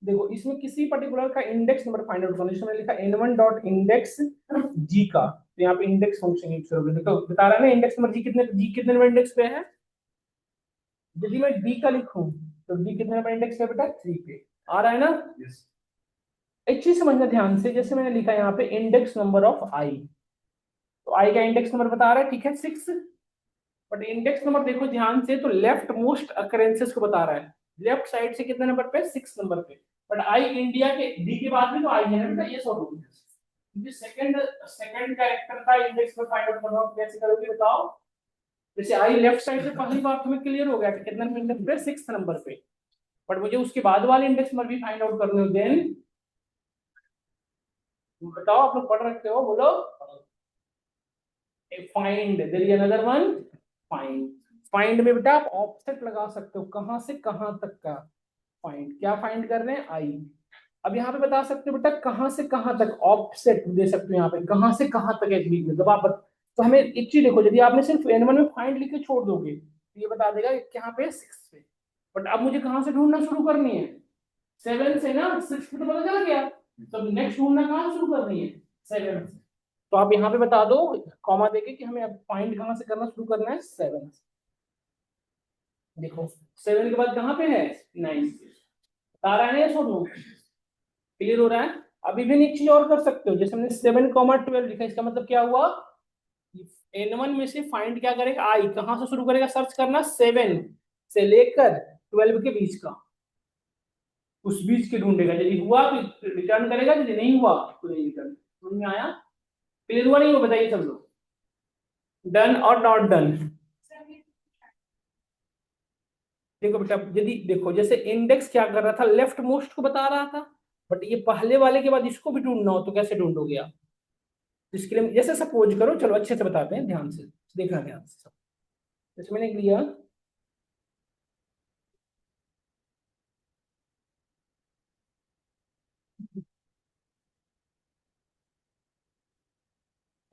Speaker 1: देखो इसमें किसी पर्टिकुलर का इंडेक्स नंबर फाइंड आउट करना है, इसमें लिखा n1 डॉट इंडेक्स जी का, तो यहाँ पे इंडेक्स फंक्शन यूज करोगे, देखो बता रहा है ना इंडेक्स नंबर जी कितने नंबर इंडेक्स पे है। यदि मैं डी का लिखूं तो डी कितने नंबर इंडेक्स पे बेटा, 3 पे, आ रहा है ना। yes. एक चीज समझना ध्यान से, जैसे मैंने लिखा यहाँ पे इंडेक्स नंबर ऑफ आई, तो आई का इंडेक्स नंबर बता रहा है, ठीक है 6, बट इंडेक्स नंबर देखो ध्यान से, तो लेफ्ट मोस्ट अकरेंसेस को बता रहा है, लेफ्ट साइड से कितने नंबर पे, 6 नंबर पे। बट आई इंडिया के डी के बाद में तो आई है ना बेटा, ये सब हो गया, क्योंकि सेकंड सेकंड कैरेक्टर का इंडेक्स में फाइंड आउट करना हो कैसे करोगे बताओ। जैसे आई लेफ्ट साइड से पहली बार तुम्हें क्लियर हो गया कि कितना इंडेक्स पे, 6 नंबर पे, बट मुझे उसके बाद वाले इंडेक्स नंबर भी फाइंड आउट करने हो, देन बताओ, आप लोग पढ़ रखते हो, बोलो, find, there is another one, find. Find में बेटा आप ऑफसेट लगा सकते हो, कहां से कहां तक का फाइंड, क्या फाइंड कर रहे हैं, आई। अब यहाँ पे बता सकते हो बेटा कहां से कहां तक, ऑफसेट दे सकते हो यहाँ पे, कहां से कहां तक एक वीक मतलब आप तो हमें एक चीज देखो, यदि आपने सिर्फ n1 में फाइंड लिख के छोड़ दोगे तो ये बता देगा कि यहाँ पे 6 पे, बट अब मुझे कहां से ढूंढना शुरू करनी है, 7 से ना, 6 पे तो पता चल गया, तो नेक्स्ट ढूंढना कहां से शुरू करनी है, 7 से। तो आप यहाँ पे बता दो कॉमा देके कि हमें अब फाइंड कहां से करना शुरू करना है, 7 से। देखो 7 के बाद कहां पे है, 9, बता रहा है ना, छोड़ो, क्लियर हो रहा है। अब इवन एक चीज और कर सकते हो, जैसे हमने 7,12 लिखा, इसका मतलब क्या हुआ, n1 में से फाइंड क्या करेगा, आई कहां से शुरू करेगा सर्च करना, 7 से लेकर 12 के बीच का, उस बीच के ढूंढेगा, यदि हुआ तो रिटर्न करेगा, यदि नहीं हुआ तो नहीं रिटर्न। समझ में आया, क्लियर हुआ नहीं हुआ, बताइए सब लोग, डन और नॉट डन। देखो बेटा यदि देखो, जैसे इंडेक्स क्या कर रहा था, लेफ्ट मोस्ट को बता रहा था, बट ये पहले वाले के बाद इसको भी ढूंढना हो तो कैसे ढूंढोगे आप, इसके लिए जैसे सपोज करो, चलो अच्छे से बताते हैं, ध्यान से देखना, ध्यान से सब। जैसे मैंने लिया,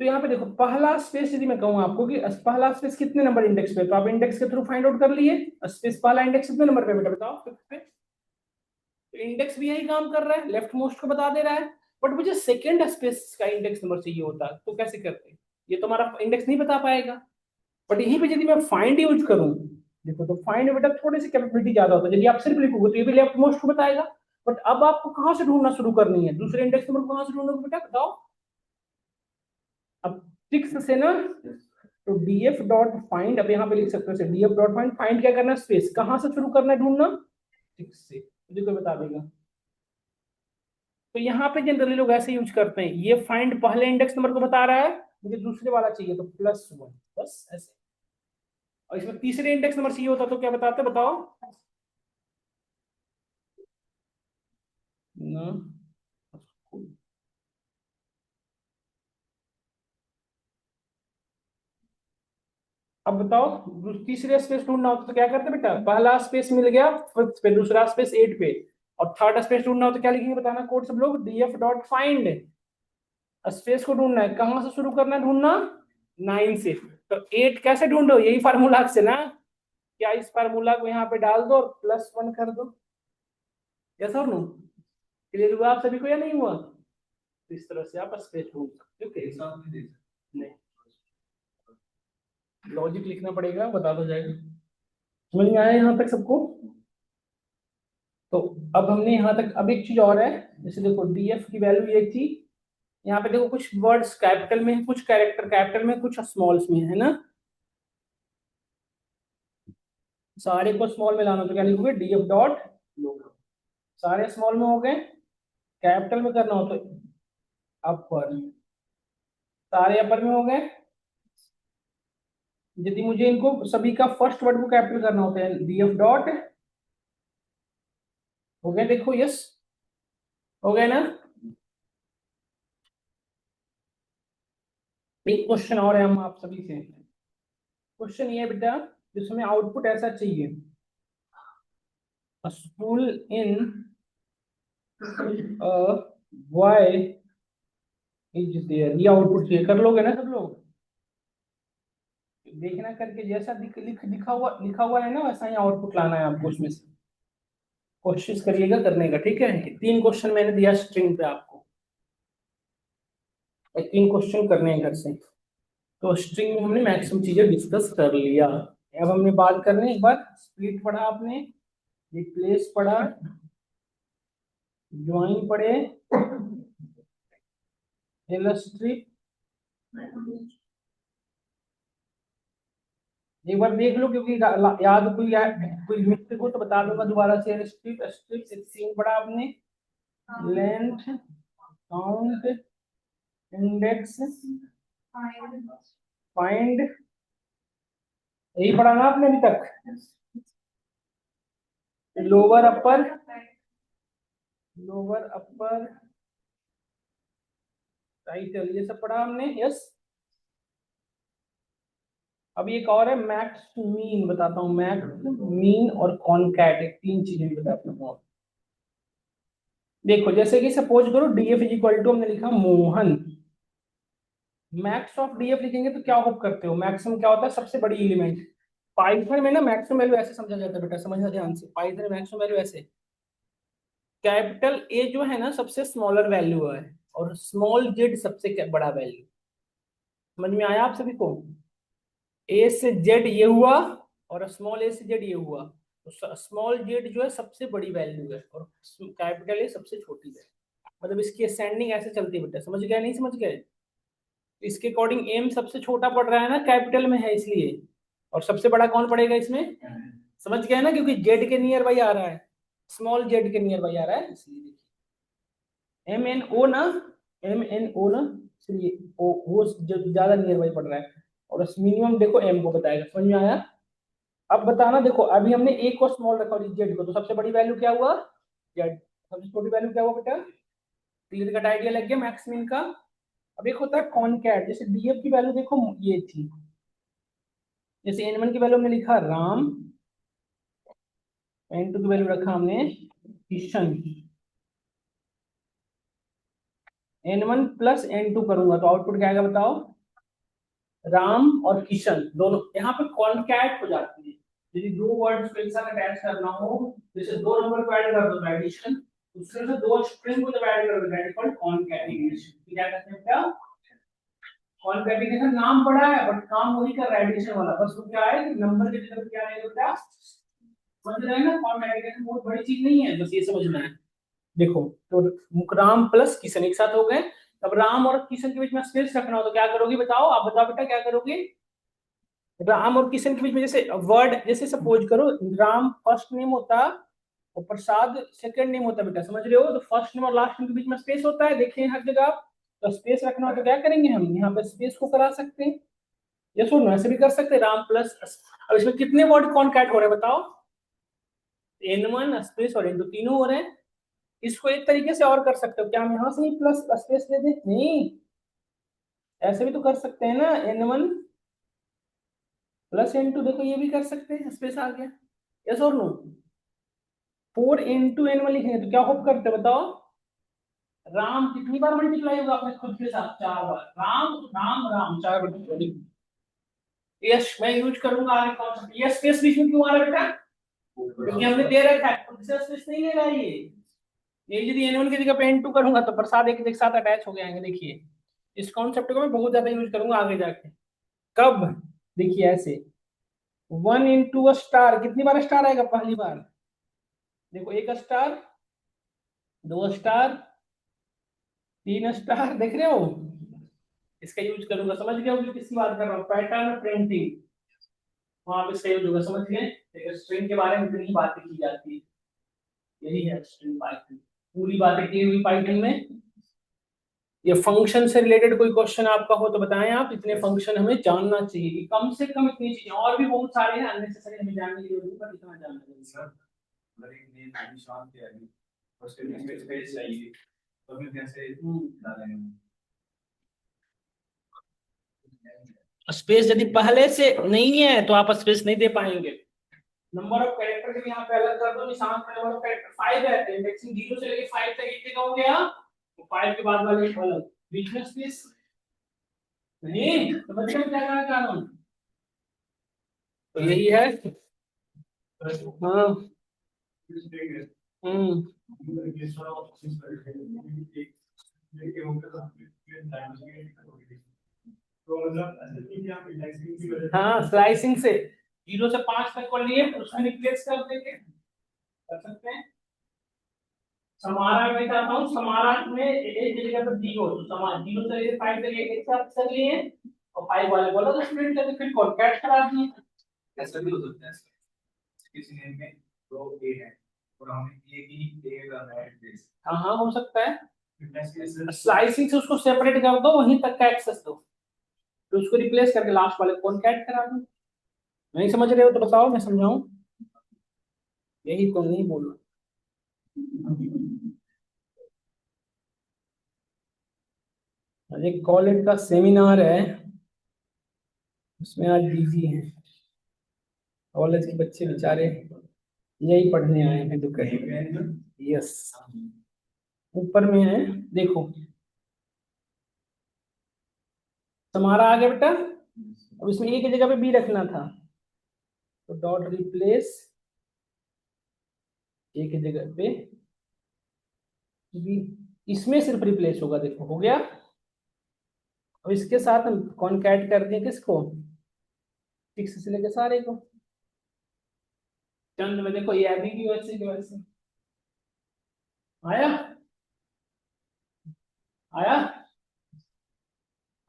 Speaker 1: तो यहाँ पे देखो पहला स्पेस यदि मैं कहूँ आपको कि पहला स्पेस कितने नंबर इंडेक्स पे, तो आप इंडेक्स के थ्रू फाइंड आउट कर लिए स्पेस पहला इंडेक्स कितने नंबर पे बेटा बताओ, फिफ्थ पे। तो इंडेक्स भी यही काम कर रहा है, लेफ्ट मोस्ट को बता दे रहा है। बट मुझे सेकंड स्पेस का इंडेक्स नंबर चाहिए होता, तो कैसे करते, ये तो हमारा इंडेक्स नहीं बता पाएगा। बट यहीं पे यदि मैं फाइंड यूज करूं, देखो तो फाइंड बेटा थोड़ी सी कैपेबिलिटी ज्यादा होता है, यदि आप सिर्फ लिखोगे तो ये भी लेफ्ट मोस्ट को बताएगा। बट अब आपको कहां से ढूंढना शुरू करनी है, दूसरे इंडेक्स नंबर को कहां से ढूंढोगे बेटा बताओ। अब सिक्स से ना, तो डीएफ डॉट फाइंड, अब यहाँ पे लिख सकते हो डीएफ डॉट फाइंड, फाइंड क्या करना है, स्पेस कहां से शुरू करना है ढूंढना, सिक्स से, मुझे कोई बता देगा। तो यहाँ पे जनरली लोग ऐसे यूज करते हैं, ये फाइंड पहले इंडेक्स नंबर को बता रहा है, मुझे दूसरे वाला चाहिए तो +1, बस ऐसे। और इसमें तीसरे इंडेक्स नंबर चाहिए होता तो क्या बताते बताओ ना। अब बताओ तीसरे स्पेस ढूंढना होता तो क्या करते बेटा, पहला स्पेस मिल गया फिफ्थ पे, दूसरा स्पेस 8 पे, और थर्ड स्पेस ढूंढना हो तो क्या लिखेंगे बताना कोड सब लोग, डीएफ डॉट फाइंड। स्पेस को ढूंढना है, कहां से शुरू करना है ढूंढना, 9 से। तो 8 कैसे ढूंढो, यही फार्मूला से ना, क्या इस फार्मूला को यहाँ पे डाल दो और +1 कर दो, यस और नो, क्लियर हुआ आप सभी को या नहीं हुआ। तो इस तरह से आप स्पेस ढूंढ सकते हो, नहीं लॉजिक लिखना पड़ेगा, बता दो जाएगा। समझ में आया यहाँ तक सबको। तो अब हमने यहाँ तक, अब एक चीज और है, जैसे देखो डीएफ की वैल्यू ये थी, यहाँ पे देखो कुछ वर्ड्स कैपिटल में है, कुछ कैरेक्टर कैपिटल में, कुछ स्मॉल्स में है ना, सारे को स्मॉल में लाना तो क्या लिखोगे, डीएफ डॉट लोग, सारे स्मॉल में हो गए, कैपिटल में करना हो तो अपर, सारे अपर में हो गए। यदि मुझे इनको सभी का फर्स्ट वर्ड को कैपिटल करना होता है, डीएफ डॉट हो गया, देखो यस हो गया ना। एक क्वेश्चन और है हम आप सभी से, क्वेश्चन ये है बेटा, जिसमें आउटपुट ऐसा चाहिए, school in Y is there, ये आउटपुट चाहिए, कर लोगे ना सब लोग, देखना करके जैसा लिखा हुआ है ना वैसा ही आउटपुट लाना है आपको उसमें से, कोशिश करिएगा करने का, ठीक है। 3 क्वेश्चन मैंने दिया स्ट्रिंग पे आपको, और 3 क्वेश्चन करने हैं घर से। तो स्ट्रिंग में हमने मैक्सिमम चीजें डिस्कस कर लिया। अब हमने बात करनी, एक बार स्प्लिट पढ़ा आपने, रिप्लेस पढ़ा, ज्वाइन पढ़े, इलस्ट्रेट, एक बार देख लो क्योंकि याद कोई मिस्टेक हो तो बता दूंगा दोबारा से। स्ट्रिप स्ट्रिप 16 पढ़ा आपने, लेंथ, काउंट, इंडेक्स, फाइंड, यही पढ़ा ना आपने अभी तक, lower upper, lower upper title, ये सब पढ़ा हमने, यस। अभी एक और है मैक्स मीन, बताता हूँ मैक्स मीन और कॉनकैट, एक 3 चीजें बताता हूँ। देखो जैसे कि सपोज करो डीएफ इज इक्वल टू, हमने लिखा मोहन, मैक्स ऑफ डीएफ लिखेंगे तो क्या होप करते हो, मैक्सिमम क्या होता है, सबसे बड़ी एलिमेंट। पाइथन में ना मैक्सिमम वैल्यू ऐसे समझा जाता है बेटा, समझना ध्यान से, पाइथन में मैक्सिमम वैल्यू ऐसे, कैपिटल ए जो है ना सबसे स्मॉलर वैल्यू है, और स्मॉल जेड सबसे बड़ा वैल्यू। समझ में आया आप सभी को, ए से जेड ये हुआ, और स्मॉल ए से जेड ये हुआ, तो स्मॉल जेड जो है सबसे बड़ी वैल्यू है, और कैपिटल ए सबसे छोटी है। मतलब इसकी असेंडिंग ऐसे चलती है बेटा, समझ गए नहीं समझ गए। इसके अकॉर्डिंग एम सबसे छोटा पड़ रहा है ना, कैपिटल में है इसलिए, और सबसे बड़ा कौन पड़ेगा इसमें, समझ गए ना, क्योंकि जेड के नियर बाई आ रहा है, स्मॉल जेड के नियर बाई आ रहा है, इसलिए देखिए एम एन ओ ना, एम एन ओ ना, इसलिए ओ वो ज्यादा नियर बाई पड़ रहा है, और मिनिमम देखो एम को बताएगा, समझ में आया। अब बताना, देखो अभी हमने ए को स्मॉल रखा और जेड को, तो सबसे बड़ी वैल्यू क्या हुआ, जेड, सबसे छोटी वैल्यू क्या हुआ बेटा, क्लियर कट आइडिया लग गया मैक्स मिन का। अब एक होता है कॉनकैट, जैसे डीएफ की वैल्यू देखो ये थी, जैसे एन1 की वैल्यू हमने लिखा राम, एन2 की वैल्यू रखा हमने किशन, N1 प्लस N2 करूंगा तो आउटपुट क्या आएगा बताओ, राम और किशन दोनों यहाँ पे कॉन्कैट हो जाती है। यदि दो वर्ड्स को एक साथ अटैच करना हो, जैसे दो नंबर को ऐड कर दो एडिशन, उसमें से दो स्ट्रिंग को जब ऐड कर दो दैट इज कॉल्ड कॉन्कैटिनेशन। क्या कहते हैं क्या? कॉन्कैटिनेशन नाम पड़ा है बट काम वही कर रहा है एडिशन वाला, बस वो क्या है नंबर की जगह क्या रहेगा बेटा, समझ रहे हैं ना? कॉन्कैटिनेशन बहुत बड़ी चीज नहीं है, बस ये समझना है। देखो तो राम प्लस किशन एक साथ हो गए। अब राम और किशन के बीच में स्पेस रखना हो तो क्या करोगी बताओ, आप बताओ बेटा क्या करोगे? राम और किशन के बीच में जैसे वर्ड, जैसे सपोज करो राम फर्स्ट नेम होता और प्रसाद सेकंड नेम होता बेटा, समझ रहे हो? तो फर्स्ट नेम और लास्ट नेम के बीच में स्पेस होता है, देखिए हर जगह आप। तो स्पेस रखना हो तो क्या करेंगे हम यहाँ पे स्पेस को करा सकते हैं, ये सुनो ऐसे भी कर सकते हैं राम प्लस। अब इसमें कितने वर्ड कॉन्कैट हो रहे हैं बताओ? N1 स्पेस और N2 तीनों हो रहे हैं। इसको एक तरीके से और कर सकते हो, क्या हम यहाँ से ही प्लस स्पेस दे दें? नहीं, ऐसे भी तो कर सकते हैं ना, N1 प्लस N2, देखो ये भी कर सकते हैं, स्पेस आ गया। यस और नो? 4 into N1 लिखेंगे तो क्या होप करते हैं बताओ? राम कितनी बार मल्टीप्लाई होगा अपने खुद के साथ? 4 बार। राम राम राम 4 बार। यस मैं यूज करूंगा आगे कॉन्सेप्ट। यस स्पेस बीच में क्यों आ रहा है बेटा? क्योंकि हमने दे रखा है, खुद से स्पेस नहीं ले रहा है ये यदि N1 की जगह पे N2 करूंगा तो प्रसाद एक साथ अटैच हो जाएंगे। देखिए इस कॉन्सेप्ट को मैं बहुत ज्यादा यूज करूंगा आगे जाके। कब? देखिए ऐसे 1 into a स्टार, कितनी बार स्टार आएगा? पहली बार। देखो एक स्टार, दो स्टार, तीन स्टार, देख रहे हो? इसका यूज करूंगा, समझ गए हो किसकी बात कर रहा हूँ? पैटर्न प्रिंटिंग, वहां पे इसका यूज होगा, समझ गए? देखो स्ट्रिंग के बारे में इतनी बातें की जाती है, यही है स्ट्रिंग पाइथन, पूरी बातें की हुई पाइथन में। ये फंक्शन से रिलेटेड कोई क्वेश्चन आपका हो तो बताएं आप, इतने फंक्शन हमें जानना चाहिए कि कम से कम इतनी चीजें, और भी बहुत सारे हैं अननेसेसरी हमें जानने की जरूरत नहीं, पर इतना जानना चाहिए सर। अगर एक नेम एडिशन के आगे उसके बीच में स्पेस चाहिए तो फिर कैसे डालेंगे? स्पेस यदि पहले से नहीं है तो आप स्पेस नहीं दे पाएंगे। नंबर ऑफ कैरेक्टर के यहाँ पे अलग कर दो, निशान पे नंबर ऑफ कैरेक्टर 5 है तो इंडेक्सिंग 0 से लेके 5 तक एक जगह हो गया, तो 5 के बाद वाले अलग, बीच में स्पेस नहीं। तो बच्चे में क्या करना चाह रहा हूँ, तो यही है। हाँ हम्म हाँ स्लाइसिंग से 0 से 5 तक को लिए उसमें रिप्लेस कर देंगे, कर सकते हैं। समारा में चाहता हूँ, समारा में एक जगह पर 0, तो समारा 0 से लेकर 5 तक एक साथ कर लिए और 5 वाले बोला तो स्प्लिट करके फिर कॉन्कैट करा दिए। ऐसा भी हो सकता है किसी नेम में दो ए है और हमें ए की ए का है एड्रेस, हाँ हाँ हो सकता है। स्लाइसिंग से उसको सेपरेट कर दो, वहीं तक का एक्सेस दो, तो उसको रिप्लेस करके लास्ट वाले कॉन्कैट करा दो। नहीं समझ रहे हो तो बताओ मैं समझाऊं, यही तो नहीं बोलना। एक कॉलेज का सेमिनार है, उसमें आज बिजी है, कॉलेज के बच्चे बेचारे यही पढ़ने आए हैं तो कहीं। यस ऊपर में है, देखो तुम्हारा आ गया बेटा। अब इसमें ए की जगह पे बी रखना था, तो डॉट रिप्लेस ए की जगह पे बी, इसमें सिर्फ रिप्लेस होगा, देखो हो गया। अब इसके साथ हम कॉन्कैट कर दें किसको, 6 से लेके सारे को। चंद में देखो ये अभी भी वैसे के वैसे आया, आया।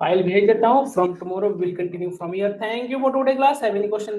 Speaker 1: फाइल भेज देता हूँ, from tomorrow will continue from here. Thank you for today class, have any question